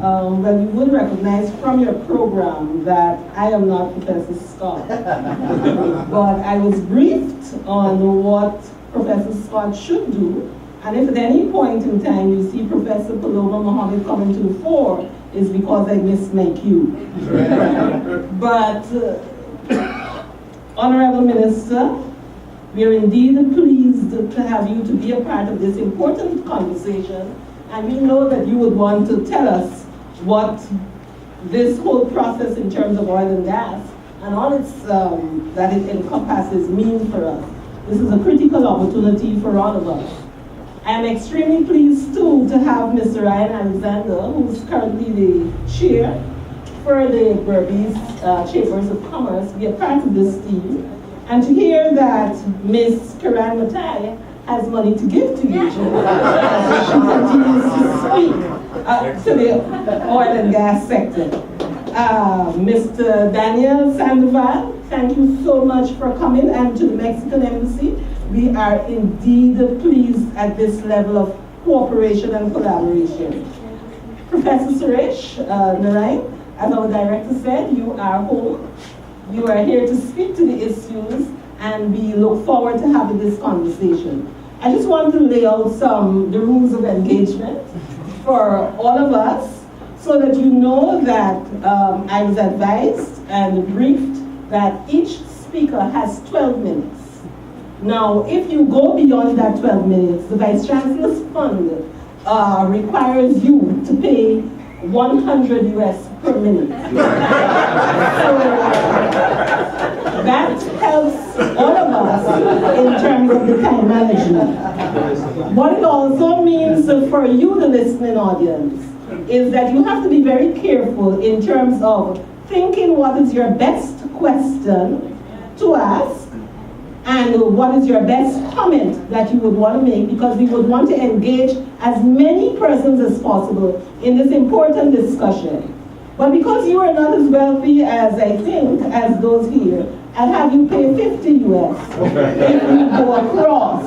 Well, you would recognize from your program that I am not Professor Scott. But I was briefed on what Professor Scott should do, and if at any point in time you see Professor Paloma Mohammed coming to the fore, it's because I missed my cue. But, Honorable Minister, we are indeed pleased to have you to be a part of this important conversation, and we know that you would want to tell us what this whole process in terms of oil and gas and all its that it encompasses mean for us. This is a critical opportunity for all of us. I am extremely pleased too to have Mr. Ryan Alexander, who's currently the chair for the Berbice Chambers of Commerce, be a part of this team, and to hear that Ms. Kiran Matai has money to give to you. She continues to speak to the oil and gas sector. Mr. Daniel Sandoval, thank you so much for coming, and to the Mexican Embassy. We are indeed pleased at this level of cooperation and collaboration. Professor Suresh Narayan, as our director said, you are home. You are here to speak to the issues, and we look forward to having this conversation. I just want to lay out the rules of engagement for all of us, so that you know that I was advised and briefed that each speaker has 12 minutes. Now, if you go beyond that 12 minutes, the Vice Chancellor's Fund requires you to pay 100 US per minute. So that helps all of us in terms of the time management. What it also means for you, the listening audience, is that you have to be very careful in terms of thinking what is your best question to ask and what is your best comment that you would want to make, because we would want to engage as many persons as possible in this important discussion. But because you are not as wealthy as I think as those here, I'll have you pay 50 US if you go across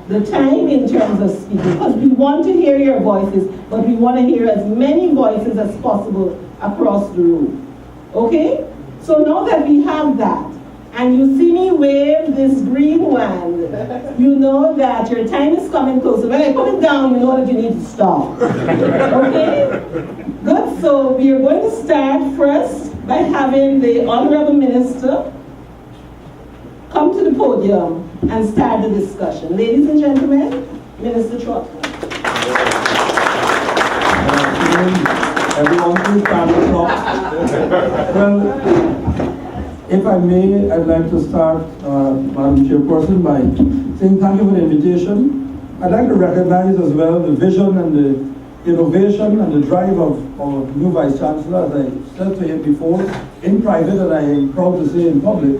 the time in terms of speaking, because we want to hear your voices, but we want to hear as many voices as possible across the room. Okay? So now that we have that, and you see me wave this green wand, you know that your time is coming closer. When I put it down, you know that you need to stop. Okay? Good, so we are going to start first by having the Honorable Minister come to the podium and start the discussion. Ladies and gentlemen, Minister Trotman. Everyone, please stand up. Well, if I may, I'd like to start, Madam Chairperson, by saying thank you for the invitation. I'd like to recognize as well the vision and the innovation and the drive of our new Vice Chancellor, as I said to him before, in private, and I am proud to say in public,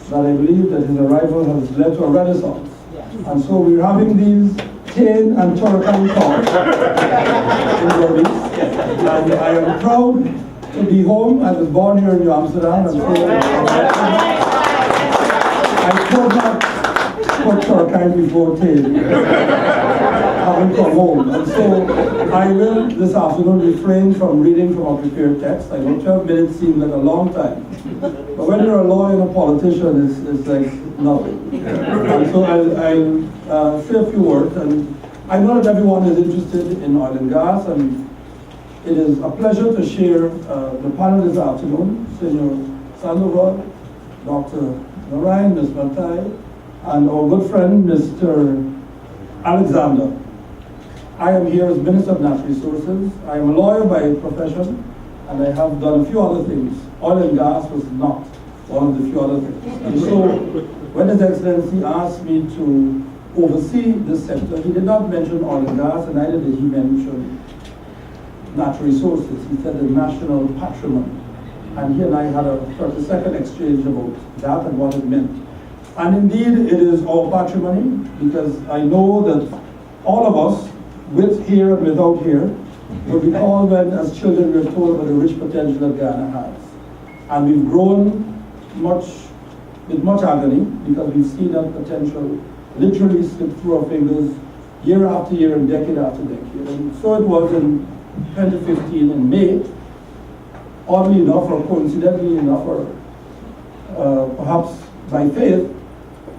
that I believe that his arrival has led to a renaissance. Yes. And so we're having these Tain and Turkeyen Tain in Berbice. And I am proud to be home. I was born here in New Amsterdam, and so I could not put Turkeyen before Tain, having come home. And so I will this afternoon refrain from reading from a prepared text. I know 12 minutes seems like a long time, but when you're a lawyer and a politician, it's like nothing. And so I'll say a few words, and I know that everyone is interested in oil and gas, and it is a pleasure to share the panel this afternoon. Senor Sandoval, Dr. Narayan, Ms. Matai, and our good friend, Mr. Alexander. I am here as Minister of Natural Resources. I am a lawyer by profession, and I have done a few other things. Oil and gas was not one of the few other things. And so, when His Excellency asked me to oversee this sector, he did not mention oil and gas, and neither did he mention natural resources. He said the national patrimony. And he and I had a 30-second exchange about that and what it meant. And indeed, it is our patrimony, because I know that all of us, with here and without here, will recall when, as children, we were told about the rich potential that Guyana has. And we've grown with much agony, because we've seen that potential literally slip through our fingers year after year and decade after decade. And so it was in 2015 in May, oddly enough, or coincidentally enough, or perhaps by faith,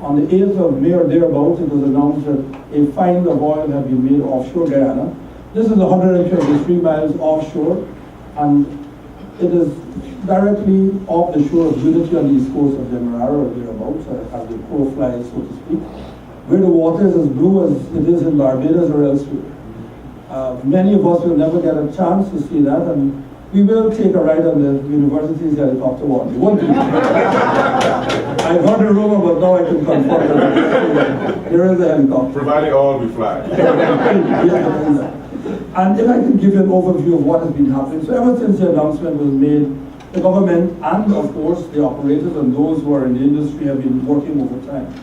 on the 8th of May or thereabouts, it was announced that a find of oil had been made offshore Guyana. This is 123 miles offshore, and it is directly off the shore of Unity on the east coast of Demerara or thereabouts, as the crow flies, so to speak, where the water is as blue as it is in Barbados or elsewhere. Many of us will never get a chance to see that, and we will take a ride on the university's helicopter one day, won't we? I heard a rumor, but now I can confirm it. There is a helicopter. Provided all we fly. And if I can give you an overview of what has been happening. So ever since the announcement was made, the government and, of course, the operators and those who are in the industry have been working over time.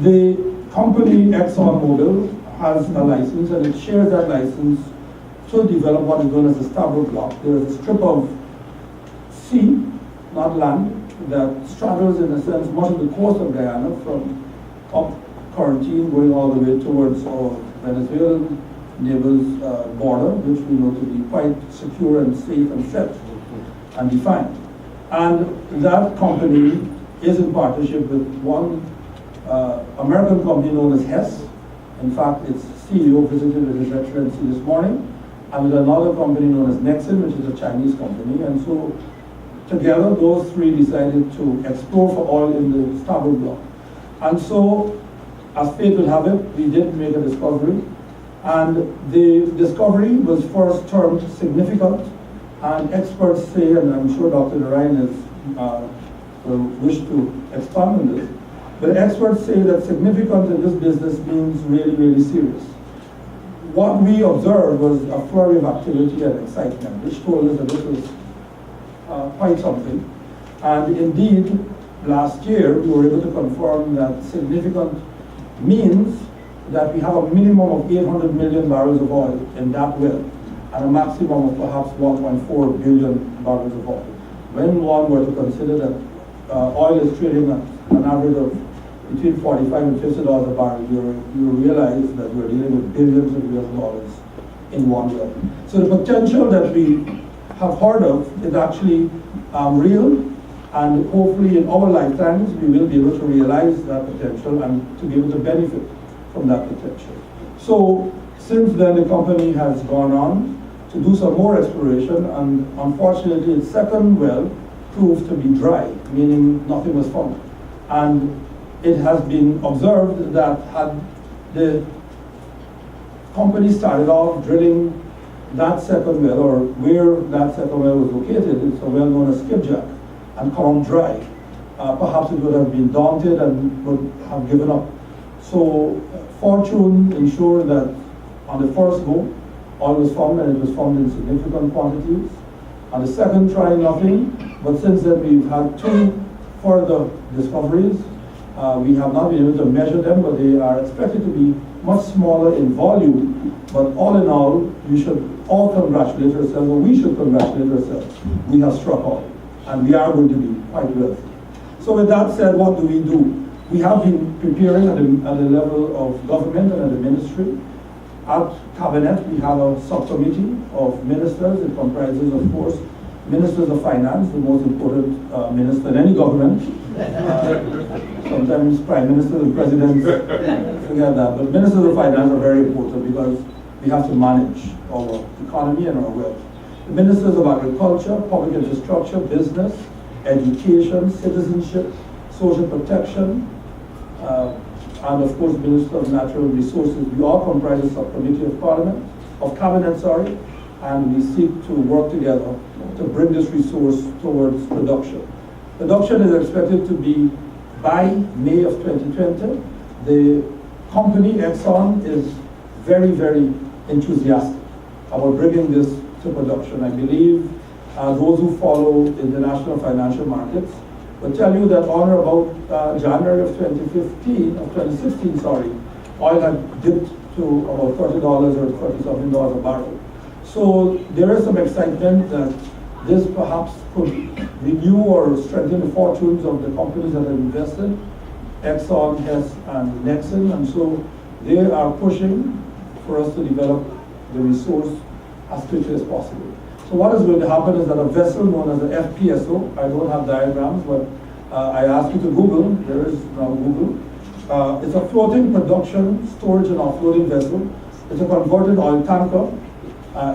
The company ExxonMobil has a license, and it shares that license to develop what is known as the starboard block. There is a strip of sea, not land, that straddles, in a sense, much of the coast of Guyana from up Quarantine going all the way towards our Venezuelan neighbors' border, which we know to be quite secure and safe and set and defined. And that company is in partnership with one American company known as Hess. In fact, its CEO visited with His Excellency this morning, and with another company known as Nexen, which is a Chinese company. And so together, those three decided to explore for oil in the starboard block. And so, as fate would have it, we did make a discovery. And the discovery was first termed significant, and experts say, and I'm sure Dr. Narayan will wish to expand on this, but experts say that significant in this business means really, really serious. What we observed was a flurry of activity and excitement, which told us that this was quite something. And indeed, last year, we were able to confirm that significant means that we have a minimum of 800 million barrels of oil in that well, and a maximum of perhaps 1.4 billion barrels of oil. When one were to consider that oil is trading at an average of between $45 and $50 a barrel, you realize that we're dealing with billions of US dollars in one well. So the potential that we have heard of is actually real, and hopefully in our lifetimes we will be able to realize that potential and to be able to benefit from that potential. So since then the company has gone on to do some more exploration, and unfortunately its second well proved to be dry, meaning nothing was found. And it has been observed that had the company started off drilling that second well, or where that second well was located, it's a well known as skipjack, and come dry, perhaps it would have been daunted and would have given up. So fortune ensured that on the first go, oil was found, and it was found in significant quantities. On the second try, nothing, but since then we've had two further discoveries. We have not been able to measure them, but they are expected to be much smaller in volume. But all in all, you should all congratulate yourselves, or we should congratulate ourselves. We have struck oil, and we are going to be quite wealthy. So with that said, what do we do? We have been preparing at the level of government and at the ministry. At Cabinet, we have a subcommittee of ministers. It comprises, of course, ministers of finance, the most important minister in any government. Sometimes prime ministers and presidents forget that, but ministers of finance are very important because we have to manage our economy and our wealth. The ministers of agriculture, public infrastructure, business, education, citizenship, social protection, and of course, Minister of Natural Resources. We all comprise a subcommittee of cabinet, and we seek to work together to bring this resource towards production. Production is expected to be by May of 2020. The company, Exxon, is very, very enthusiastic about bringing this to production. I believe those who follow international financial markets will tell you that on or about January of 2016, oil had dipped to about $30 or $30-something a barrel. So there is some excitement that this perhaps could renew or strengthen the fortunes of the companies that have invested, Exxon, Hess, and Nexen, and so they are pushing for us to develop the resource as quickly as possible. So what is going to happen is that a vessel known as the FPSO, I don't have diagrams, but I ask you to Google, there is now Google. It's a floating production, storage and offloading vessel. It's a converted oil tanker.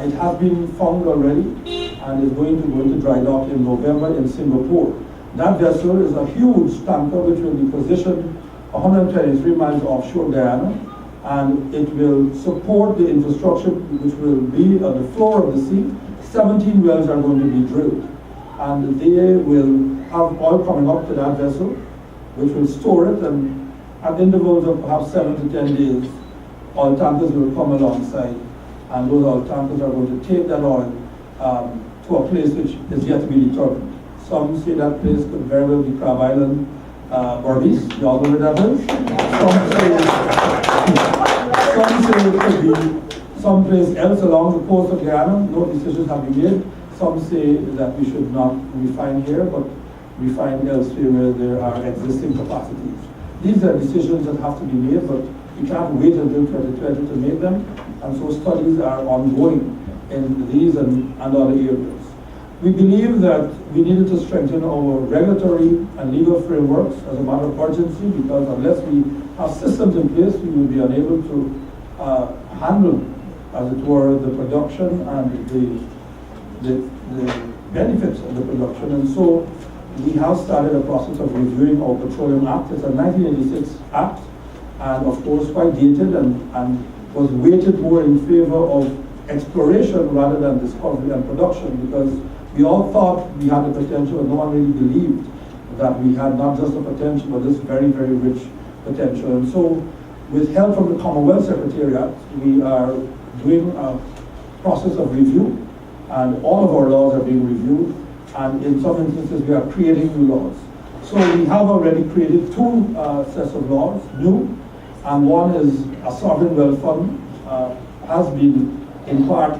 It has been found already and is going to go into dry dock in November in Singapore. That vessel is a huge tanker which will be positioned 123 miles offshore Guyana, and it will support the infrastructure which will be on the floor of the sea. 17 wells are going to be drilled, and they will have oil coming up to that vessel, which will store it, and at intervals of perhaps 7 to 10 days, oil tankers will come alongside, and those oil tankers are going to take that oil to a place which is yet to be determined. Some say that place could very well be Crab Island, Berbice, you all know where that is? Some say it could be someplace else along the coast of Guyana. No decisions have been made. Some say that we should not refine here, but refine elsewhere where there are existing capacities. These are decisions that have to be made, but we can't wait until 2020 to make them, and so studies are ongoing in these and other areas. We believe that we needed to strengthen our regulatory and legal frameworks as a matter of urgency, because unless we have systems in place, we will be unable to handle, as it were, the production and the benefits of the production. And so we have started a process of reviewing our Petroleum Act. It's a 1986 act, and of course quite dated, and was weighted more in favor of exploration rather than discovery and production, because we all thought we had the potential, and no one really believed that we had not just the potential, but this very, very rich potential. And so, with help from the Commonwealth Secretariat, we are doing a process of review, and all of our laws are being reviewed, and in some instances we are creating new laws. So we have already created two sets of laws, new, and one is a sovereign wealth fund, has been in part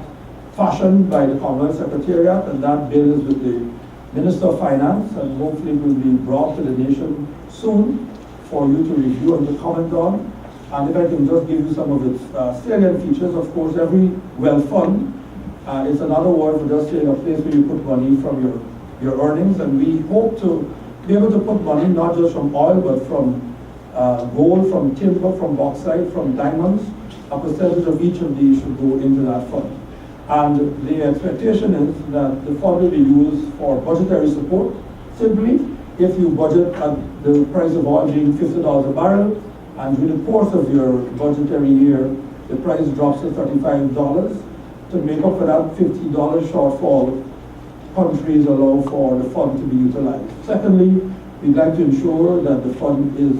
fashioned by the Commonwealth Secretariat, and that bill is with the Minister of Finance, and hopefully will be brought to the nation soon for you to review and to comment on. And if I can just give you some of its salient features, of course, every wealth fund is another word for just saying a place where you put money from your earnings, and we hope to be able to put money not just from oil, but from gold, from timber, from bauxite, from diamonds. A percentage of each of these should go into that fund. And the expectation is that the fund will be used for budgetary support. Simply, if you budget at the price of oil being $50 a barrel, and during the course of your budgetary year, the price drops to $35, to make up for that $50 shortfall, countries allow for the fund to be utilized. Secondly, we'd like to ensure that the fund is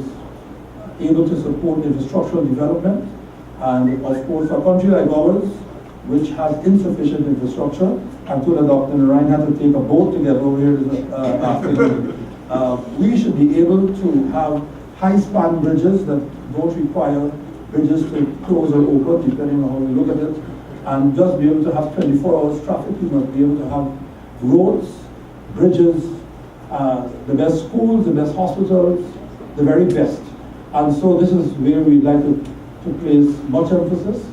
able to support infrastructural development. And of course, a country like ours, which has insufficient infrastructure, I'm told that Dr. Narayan had to take a boat to get over here this afternoon. We should be able to have high-span bridges that don't require bridges to close or open, depending on how we look at it, and just be able to have 24 hours traffic. We must be able to have roads, bridges, the best schools, the best hospitals, the very best. And so this is where we'd like to place much emphasis.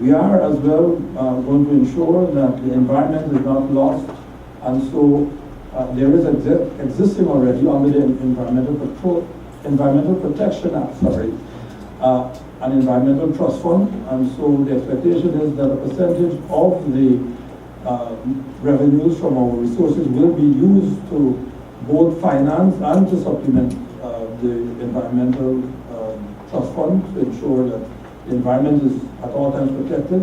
We are as well going to ensure that the environment is not lost, and so there is existing already under the Environmental Protection Act, an environmental trust fund, and so the expectation is that a percentage of the revenues from our resources will be used to both finance and to supplement the environmental trust fund to ensure that the environment is at all times protected.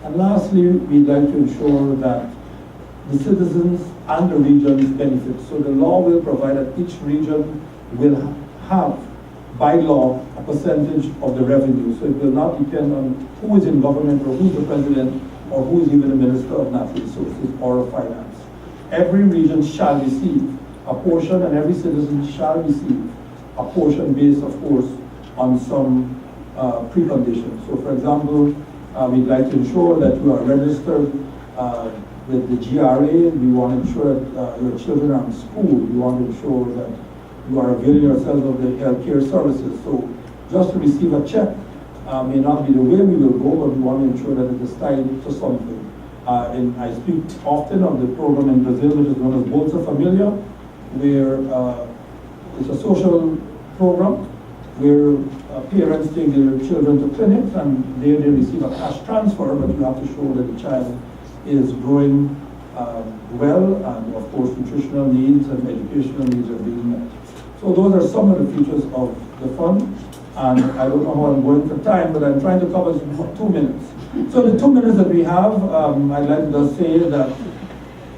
And lastly, we'd like to ensure that the citizens and the regions benefit. So the law will provide that each region will have, by law, a percentage of the revenue. So it will not depend on who is in government or who's the president or who is even the Minister of Natural Resources or of Finance. Every region shall receive a portion, and every citizen shall receive a portion based, of course, on some preconditions. So for example, we'd like to ensure that you are registered with the GRA. We want to ensure that your children are in school. We want to ensure that you are availing yourselves of the healthcare services. So just to receive a check may not be the way we will go, but we want to ensure that it is tied to something. I speak often of the program in Brazil, which is known as Bolsa Familia, where it's a social program where parents take their children to clinics and there they receive a cash transfer, but you have to show that the child is growing well, and of course nutritional needs and educational needs are being met. So those are some of the features of the fund, and I don't know how I'm going for time, but I'm trying to cover 2 minutes. So the 2 minutes that we have, I'd like to just say that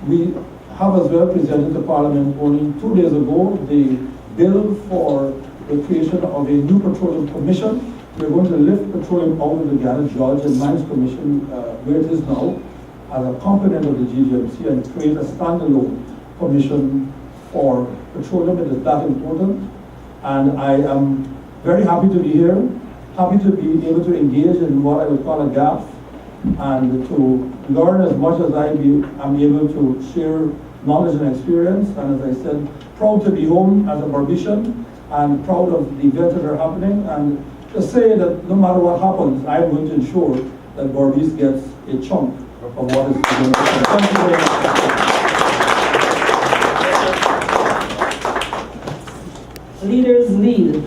we have as well presented to Parliament only 2 days ago the bill for the creation of a new petroleum commission. We're going to lift petroleum out of the Guyana Geology and Mines Commission, where it is now, as a component of the GGMC, and create a standalone commission for petroleum. It is that important. And I am very happy to be here, happy to be able to engage in what I would call a gap, and to learn as much as I'm able to share knowledge and experience. And as I said, proud to be home as a Barbician, and proud of the events that are happening, and to say that no matter what happens, I'm going to ensure that Barbice gets a chunk of what is going to happen. Thank you very much. Leaders lead.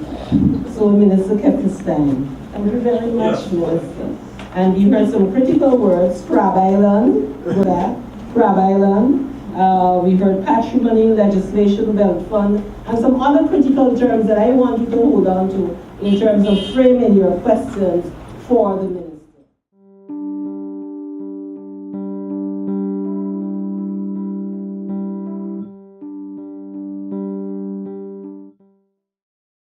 So Minister kept his time. Thank you very much, Minister. And you heard some critical words: Crab Island, go back, Crab Island. We heard patrimony legislation, wealth fund, and some other critical terms that I want you to hold on to in terms of framing your questions for the minister.